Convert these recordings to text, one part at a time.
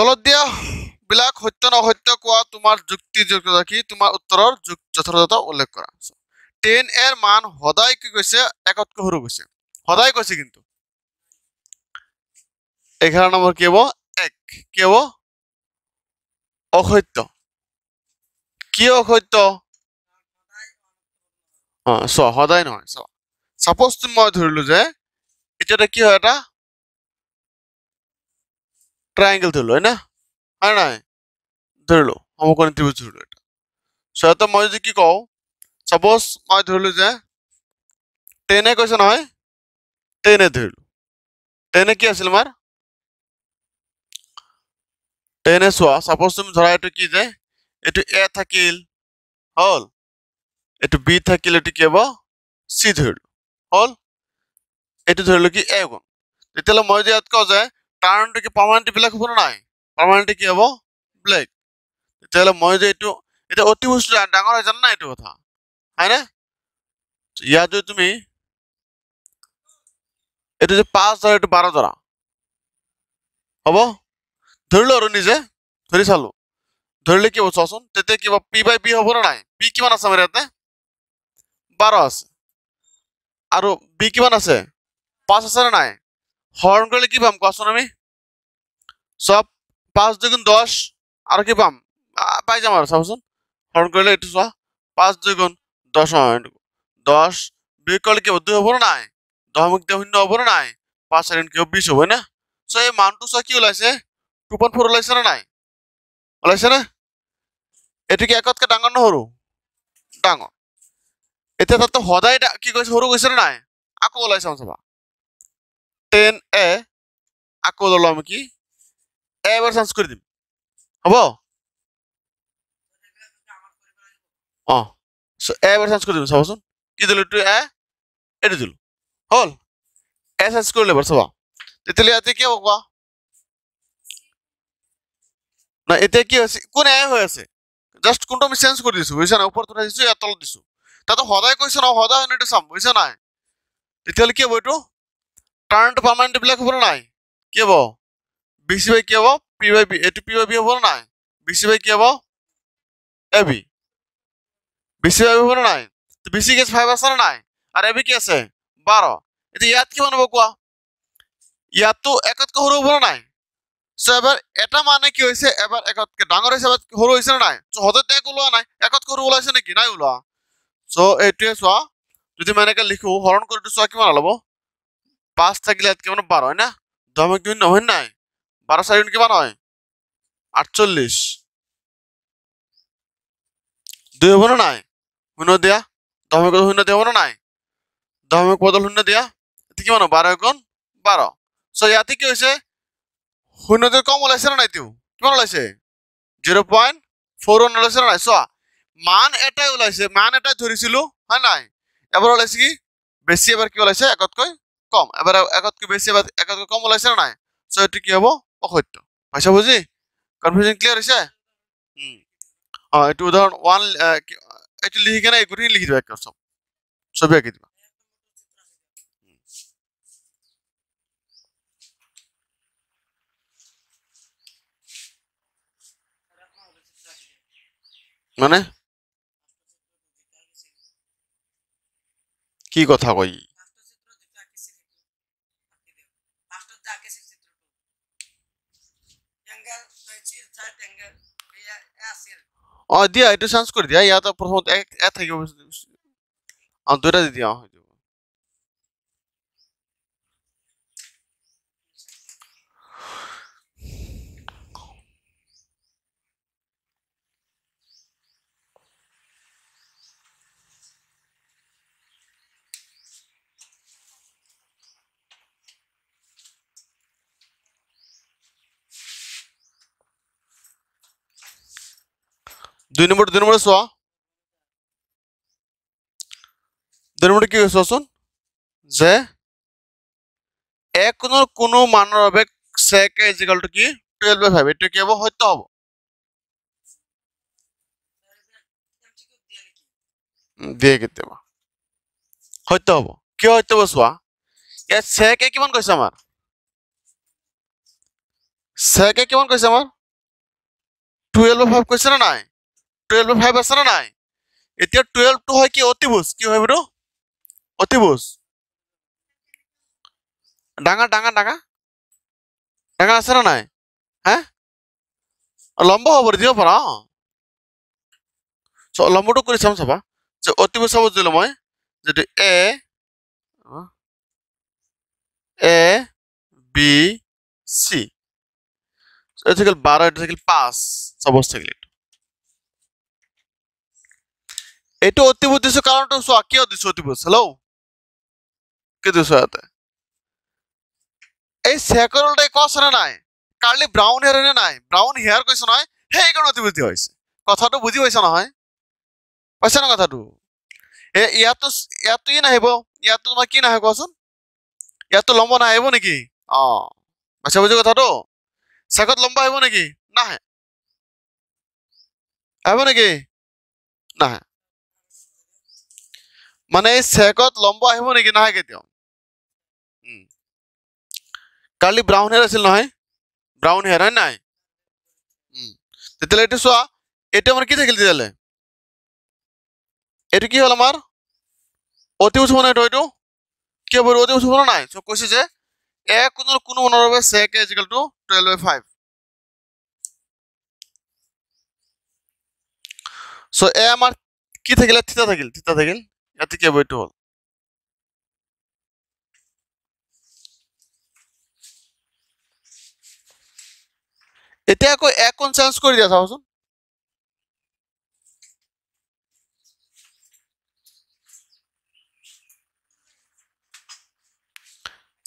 তলত দিয়া বিলাক সত্য নহত্য কোৱা তোমাৰ যুক্তিযুক্ততা কি তোমাৰ উত্তৰৰ যথাযথতা উল্লেখ কৰা 10 এৰ মান সদায় কি কৈছে একতকৈ সৰু কৈছে সদায় কৈছে কিন্তু 11 নম্বৰ কি হ'ব 1 কি হ'ব অসত্য কি অসত্য সদায় নহয় সাপোজ তুমি মই ধৰিলো যে এটা কি হয় এটা ট্রায়াঙ্গেল ধরলো হয় না হয় নাই ধরলো সমকোণী ত্রিভুজ ধরলো এটা সো মই যদি কি কও সাপোজ মই ধরলো যে 10 এ কৈছে নহয় 10 এ ধরলো 10 এ কি আছিল আমাৰ 10 এ সোয়া সাপোজ তুমি ধৰা এটো কি যে এটো এ থাকিল হল এটো বি থাকিল এটো কি হ'ব সি ধরলো হল এটো ধরলো কি এ গুণ তেতিয়ালে মই যে ইয়াত কও যে টাৰ্ণটো কি পাৰ্মানেন্ট বিলাক হ'ব নাই পাৰ্মানেন্ট কি হ'ব ব্লেক তেতিয়ালে মই যে এটো এটা অতিভুজটো ডাঙৰ হয় জানা না এটো কথা হয় না ইয়াত যদি তুমি এটো যে 5 ধৰা এটো 12 ধৰা হ'ব ধৰিলো আৰু নিজে ধৰি চালো ধৰিলে কি হ'ব চাচোন তেতে কি হ'ব p বাই b হ'ব না নাই p কিমান আছে আমাৰ ইয়াতে 12 আছে আৰু b কিমান আছে 5 আছে না নাই হৰণ কৰিলে কি পাম কোৱাচোন আমি সব 5 দুগুণ 10 আৰু কি পাম পাই যাম আৰু চাওচোন হৰণ কৰিলে এটো চোৱা 5 দুগুণ 10 হয় 10 2 কৰিলে কি হ'ব 2 হ'ব না নাই 10 মুক্ত 0 হ'ব না নাই 5 আর কি 20 হ'ব না সো এই মানটো চোৱা কি ওলাইছে 2.4 ওলাইছে না নাই ওলাইছে না এটো কি একতকে ডাঙৰ নহৰু ডাঙৰ এটা তাতো সদায় কি কৈছে সৰু কৈছে না নাই আকৌ ওলাইছে চাবা 10 এ আকৌ ললাম কি এ এবাৰ চেঞ্জ কৰি দিম হ'ব সো এ এবাৰ চেঞ্জ কৰি দিম চাবচোন কি দিলো টু এ এটো দিলো হল এ চেঞ্জ কৰিলে এবাৰ চাবা তেতিয়ালে ইয়াতে কি হ'ব না এটা কি আছে কোন এ হৈ আছে জাস্ট কোনটো আমি চেঞ্জ কৰি দিছো বুজিছা না ওপৰত উঠাই দিছো ইয়াত তলত দিছো তাতো সদায় কৈছে না সদায় এটো চাম বুজিছা নাই তেতিয়ালে কি হ'ব এটো টাৰ্ণ টু পাৰ্মানেন্ট বিলাক হ'ব নাই কি হ'ব BC বাই কি হ'ব P বাই B এটো P বাই B হ'ব নাই BC বাই কি হ'ব AB BC বাই হ'ব নাই তো BC কি 5 আছে না নাই আর AB কি আছে 12 এটা ইয়াত কিমান হ'ব কোৱা ইয়াতো একতকৈ সৰু হ'ব নাই সো এবাৰ এটা মানে কি হৈছে এবাৰ একতকৈ ডাঙৰ হৈছে এবাৰ সৰু হৈছে না নাই সো হদতে এক ওলোৱা নাই একতকৈ সৰু ওলাইছে নেকি নাই ওলোৱা সো এইটোৱে চোৱা যদি মানেকে লিখো হৰণ কৰি চোৱা কিমান হ'ব 5 থাকিলে ইয়াত কিমান 12 হয় না 10 কি নহয় নাই 12 4 কিমান হয় 48 2 হ'ব না নাই শূন্য দিয়া 10 কত শূন্য দিয়া হ'ব না নাই 10 বদল শূন্য দিয়া এটি কিমান 12 গুণ 12 সো ইয়াতে কি হৈছে শূন্যতে কম ওলাইছে না নাই তেও কিমান ওলাইছে 0.41 ওলাইছে না নাই সো মান এটাই ওলাইছে মান এটাই ধৰিছিলো হয় নাই এবাৰ ওলাইছে কি বেছি এবাৰ কি ওলাইছে একতকৈ কম এবাৰ একতকৈ বেছি এবাৰ একতকৈ কম ওলাইছে না নাই সো এটো কি হ'ব অসত্য পাইছা বুজি কনফিউজন ক্লিয়াৰ হৈছে এটো উদাহৰণ 1 এটো লিখি কেনে এগুৰি লিখি দিবা একদম সব ছবি আঁকি দিবা মানে কি কথা কই দিয়া এটো চেঞ্জ কৰি দিয়া ইয়াত প্ৰথমত এক থাকিব দুটা দি দিয়া 2 নম্বৰ চোৱা 2 নম্বৰ কি হৈছে চোন যে এক কোনো মানৰ বাবে sec a = কি 12/5 এটো কি হ'ব সত্য হ'ব দিয়ে কেতিয়াবা সত্য হ'ব কি সত্য হ'ব চোৱা ইয়াত sec a কিমান কৈছে আমাৰ সেকে কিমান কৈছে আমাৰ 12/5 কৈছে না নাই 12/5 আছে না নাই এতিয়া 12 টো হয় কি অতিভুজ কি হয় বড় অতিভুজ ডাঙা ডাঙা ডাঙা ডাঙা আছে না নাই হ্যাঁ লম্বা হ'ব দিব পাৰা লম্বটো কৰি চাম চাবা যে অতিভুজ চাব দিলো মই যদি এ বি সি এটা থেকে 12 এটা থেকে 5 সাপোজ থাকলে এটা অতিভুজ দিছো কারণটা সোয়া কি দিছো অতিভুজ হ্যালো কি দিছো এতে এই সেকরলটাই কস না নাই কার্লি ব্রাউন হেয়ার না নাই ব্রাউন হেয়ার কইছ নয় হে এই কারণে অতিভুজ দি হইছে কথাটো বুঝি পাইছ নহয় পাইছ না কথাটো এ ইয়াতো ই নাহিব ইয়াতো তোমার কি নাহে কোৱাচোন ইয়াতো লম্বা নাহিব নেকি অ আচ্ছা বুঝি কথাটো সেকত লম্বা আহিব নেকি নাহে আহিব নেকি নাহে মানে এই সেকত লম্বা আহিব নেকি নাহে কেতিয়াও কাৰ্লি ব্ৰাউন হেয়াৰ আছিল নহয় ব্ৰাউন হেয়াৰ হয় নাই তেতিয়াহ'লে এইটো চোৱা এইটো আমাৰ কি থাকিল তেতিয়াহ'লে এইটো কি হ'ল আমাৰ অতিভুজ হ'ব নাই এইটো কি হ'ব অতিভুজ হ'ব নাই চ' কৈছে যে এ কোনো মানৰ বাবে sec is equal to 12/5 চ' এ আমাৰ কি থাকিলে থিতা থাকিল ইয়াতে কি হ'ব এইটো হ'ল এতিয়া আকৌ এক কোণ চেঞ্জ কৰি দিয়া চাওচোন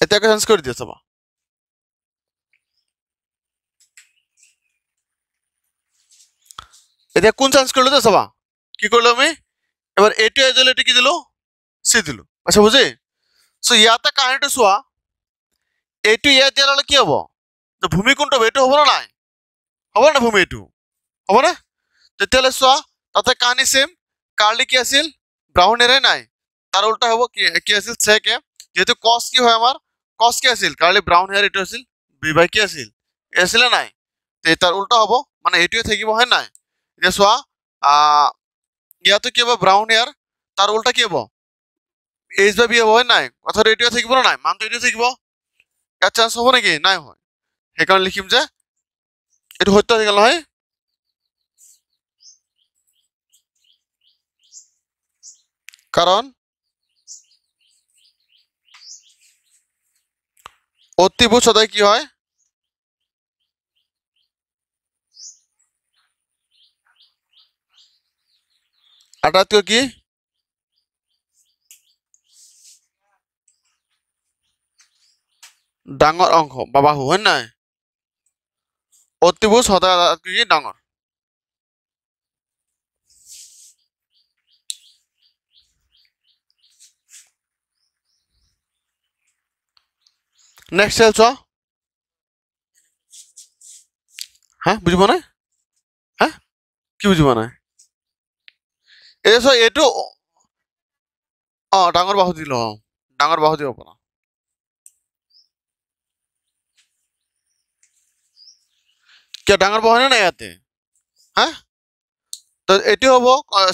এতিয়া আকৌ চেঞ্জ কৰি দিয়া চাবা এতিয়া কোন চেঞ্জ কৰিলো দে চাবা কি কৰিলো আমি এবাৰ এইটো এজল এইটো কি দিলো সি দিলো আচ্ছা বুজি চ' ইয়াতে কাহিনীটো চোৱা এইটো ইয়াত দিয়াৰ লগে কি হ'ব ভূমিকোণটো এইটো হ'ব না নাই হ'ব না ভূমি এইটো হ'ব না তেতিয়াহ'লে চোৱা তাতে কাহিনী সেম কাৰ্লি কি আছিল ব্ৰাউন হেয়াৰ নাই তাৰ উল্টা হ'ব কি আছিল sec এ যেহেতু cos কি হয় আমাৰ cos কি আছিল কাৰ্লি ব্ৰাউন হেয়াৰ এইটো আছিল b বাই কি আছিল এ আছিল নাই তে তাৰ উল্টা হ'ব মানে এইটোৱে থাকিব হয় নাই এতিয়া চোৱা ইয়াতে কি হ'ব ব্ৰাউন হেয়াৰ তাৰ উল্টা কি হ'ব h বাই b হ'ব হয় নাই কথাটো এইটোৱে থাকিব না নাই মানটো এইটোৱে থাকিব ইয়াত চান্স হ'ব নেকি নাই হয় সেইকাৰণে লিখিম যে এইটো সত্য থাকিল নহয় কাৰণ অতিভুজ সদায় কি হয় আটাইতকৈ কি ডাঙৰ অংশ বা বাহু হয় নাই অতিভুজ সদায় আটাইতকৈ কি ডাঙৰ নেক্সট চেল চোৱা হা বুজি পোৱা নাই হা কি বুজি পোৱা নাই এই চোৱা এইটো ডাঙৰ বাহু দিলো ডাঙৰ বাহু দিব পাৰা কিয় ডাঙৰ বাহু নাই ইয়াতে হা তো এইটো হ'ব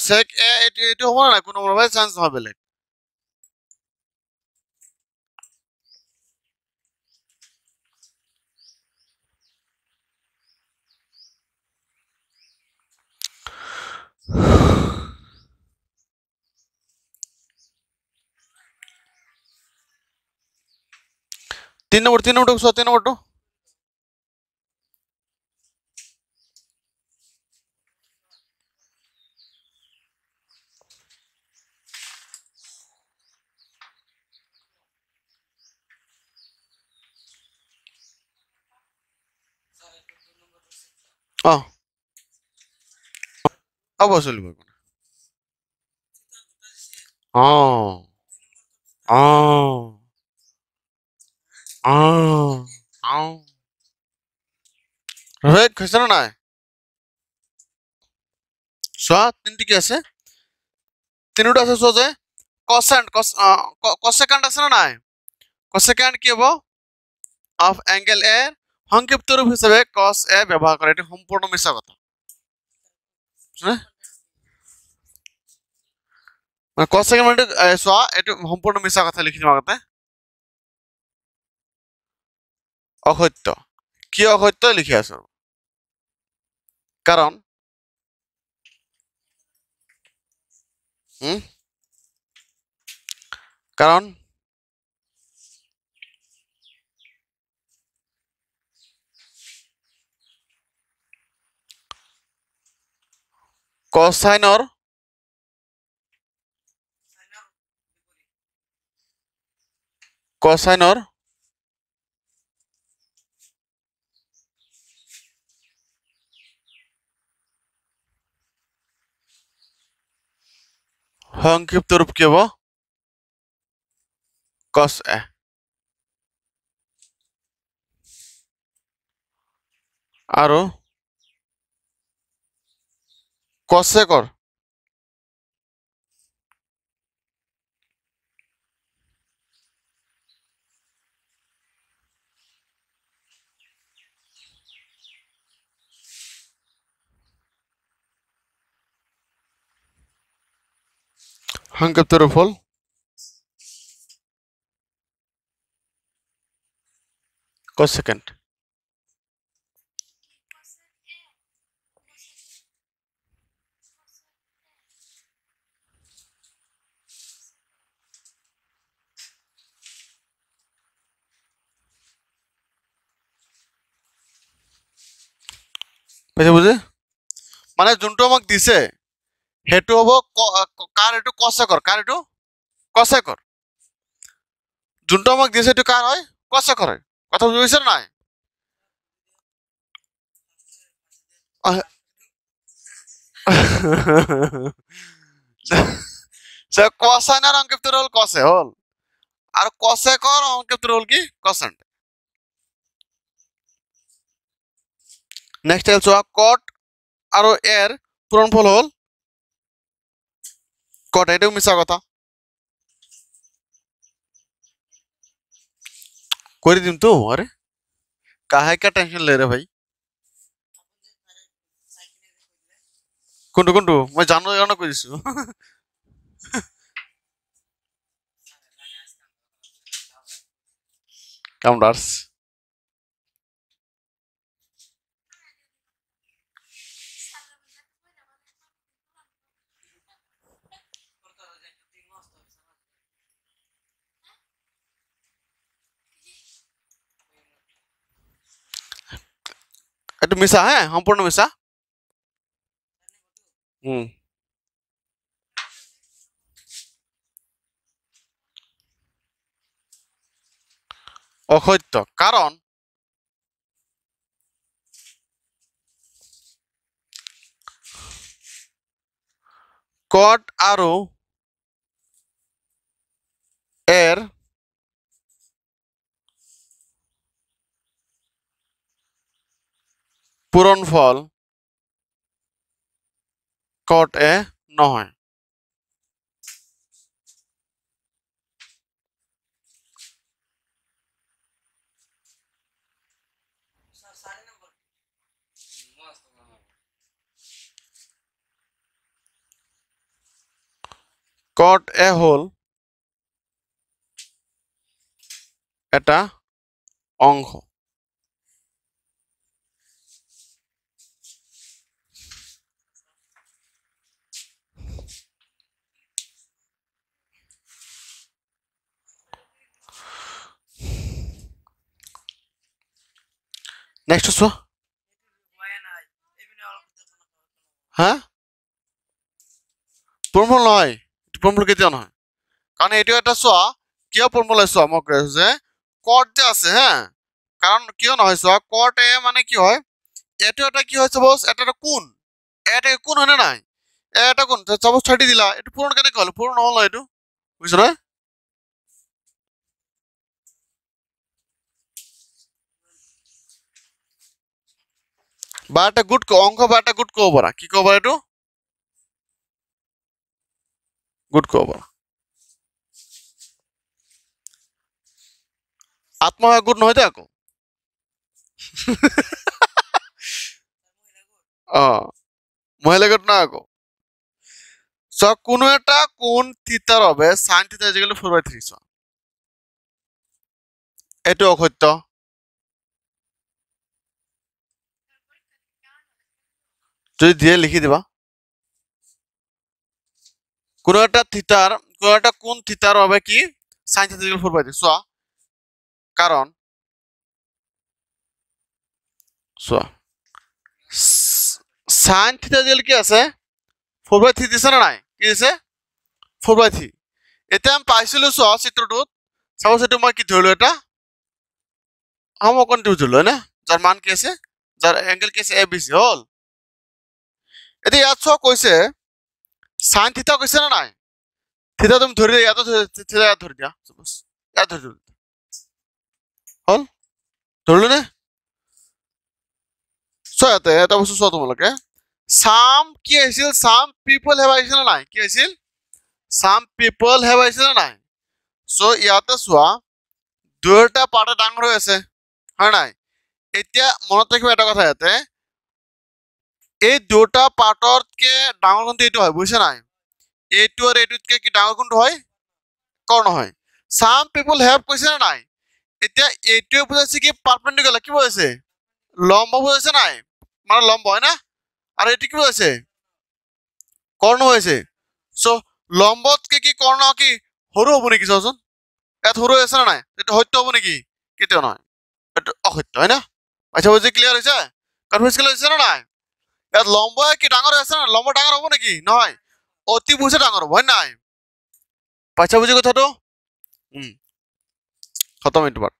sec এ এইটো হ'ব না কোনো মোবাইল চান্স নহয় বেলেগ তিন নম্বৰটো চোৱা 3 নম্বৰটো হ'ব চলিব right কৈছে না নাই চোৱা তিনটি কি আছে তিনিটা আছে চোৱা যে cosecant আছে না নাই cosecant কি হ'ব of angle A সংক্ষিপ্ত রূপ হিসেবে cos a ব্যবহার করে, এটি সম্পূর্ণ মিছা কথা। মানে cos second মানে চোৱা এইটো সম্পূৰ্ণ মিছা কথা লিখি দিম আগতে। অসত্য। কি অসত্য লিখি আছো, কাৰণ কাৰণ কসাইনৰ সংক্ষিপ্ত ৰূপ কি হ'ব, cos a। আৰু cosecৰ সংক্ষিপ্ত ৰূপ হ'ল cosecant। বুজি বুজি মানে যোনটো আমাক দিছে সেইটো হ'ব কাৰ, এইটো cosecৰ, কাৰ এইটো cosecৰ। যোনটো আমাক দিছে এইটো কাৰ হয়, cosecৰ হয়। কথা বুজি পাইছে নাই? কোসাইনৰ সংক্ষিপ্ত হ'ল cos a হ'ল, আৰু cosecৰ সংক্ষিপ্ত হ'ল কি cosant। নেক্সট চোৱা cot আৰু এৰ পূৰণফল হ'ল cot, এইটো মিছা কথা। করে দিম তো, আরে কাহে কা টেনশন ले रे भाई। কোনটো কোনটো মই জানো জানো কৈ দিছো। কাউন্টার্স এইটো মিছা, হ্যাঁ সম্পূর্ণ মিছা। অসত্য, কাৰণ কট আৰু এৰ পূৰণফল cot a নহয়। cot a হ'ল এটা অংশ। নেক্সট চোৱা, হ্যাঁ পূৰণফল নহয়, পূৰণফল কেতিয়াও নহয়, কাৰণ এইটো এটা চোৱা কিয় পূৰণফল চোৱা মই কৈ আছো যে কট যে আছে, হ্যাঁ কাৰণ কিয় নহয় চোৱা, কট এ মানে কি হয়, এইটো এটা কি হয় সাপোজ এটা কোণ, এটা কোণ হয় নে নাই, এটা কোণ সাপোজ 30 দিলা, এইটো পূৰণ কেনেকৈ হ'ল, পূৰণ নহ'ল এইটো, বুজিছ নহয়। বা একটা গুড অঙ্ক বা একটা গুড কব পারা, কি কব পারা, এইটো গুড কব পারা। আত্মসহায়ক গুড নহয় তো আকৌ অ মহিলাগত না আকৌ চ কোনো এটা কোণ থিতাৰ বাবে সাইন থিতা ইকুৱেল টু 4/3 চ এইটো অসত্য যদি দিয়ে লিখি দিবা কোনো এটা কোণ থিতাৰ বাবে কি সাইন থিতা ইকুৱেল 4/3 চোৱা কাৰণ চোৱা সাইন থিতা ইকুৱেল কি আছে 4/3 দিছে না নাই কি দিছে 4/3 এতিয়া আমি পাইছিলো চোৱা চিত্ৰটোত চাপোজ এইটো মই কি ধৰিলো এটা সমকোণ ধৰিলো না যাৰ মান কি আছে যাৰ এংগেল কি আছে ABC হল এতিয়া ইয়াত চোৱা কৈছে সাইন থিতা কৈছে না নাই থিতা তুমি ধৰি দিয়া ইয়াত থিতা ইয়াত ধৰি দিয়া সাপোজ ইয়াত ধৰি দিলো হল ধৰিলো নে চোৱা এটা বস্তু চোৱা তোমালোকে সাম কি আছিল সাম পিপল হেভ আহিছিল না নাই কি আছিল সাম পিপল হেভ আহিছিল না নাই সো ইয়াতে চোৱা দুটা পাৰ্ট ডাঙৰ হৈ আছে হয় নাই এতিয়া মনত ৰাখিবা এটা কথা ইয়াতে এই দুটা পাৰ্টতকে ডাঙৰ কোনটো এইটো হয় বুজিছা নাই এইটো আৰু এইটোতকে কি ডাঙৰ কোনটো হয় কৰ্ণ হয় সাম পিপল হেভ কৈছে না নাই এতিয়া এইটোৱে বুজাইছে কি পাৰপেন্ডিকুলাৰ কি বুজাইছে লম্ব বুজাইছে নাই মানে লম্ব হয় না আৰু এইটো কি বুজাইছে কৰ্ণ হৈছে সো লম্বতকে কি কৰ্ণ কি সৰু হ'ব নেকি চাওচোন ইয়াত সৰু আছে না নাই এইটো সত্য হ'ব নেকি কেতিয়াও নহয় এইটো অসত্য হয় না আচ্ছা বুজি ক্লিয়াৰ হৈছে কনফিউজ ক্লিয়াৰ হৈছে না নাই ইয়াত লম্ব কি ডাঙৰ আছে না লম্ব ডাঙৰ হ'ব নেকি নহয় অতি বুজি ডাঙৰ হ'ব হয় নাই পাইছা বুজি কথাটো খতম এইটো বাৰ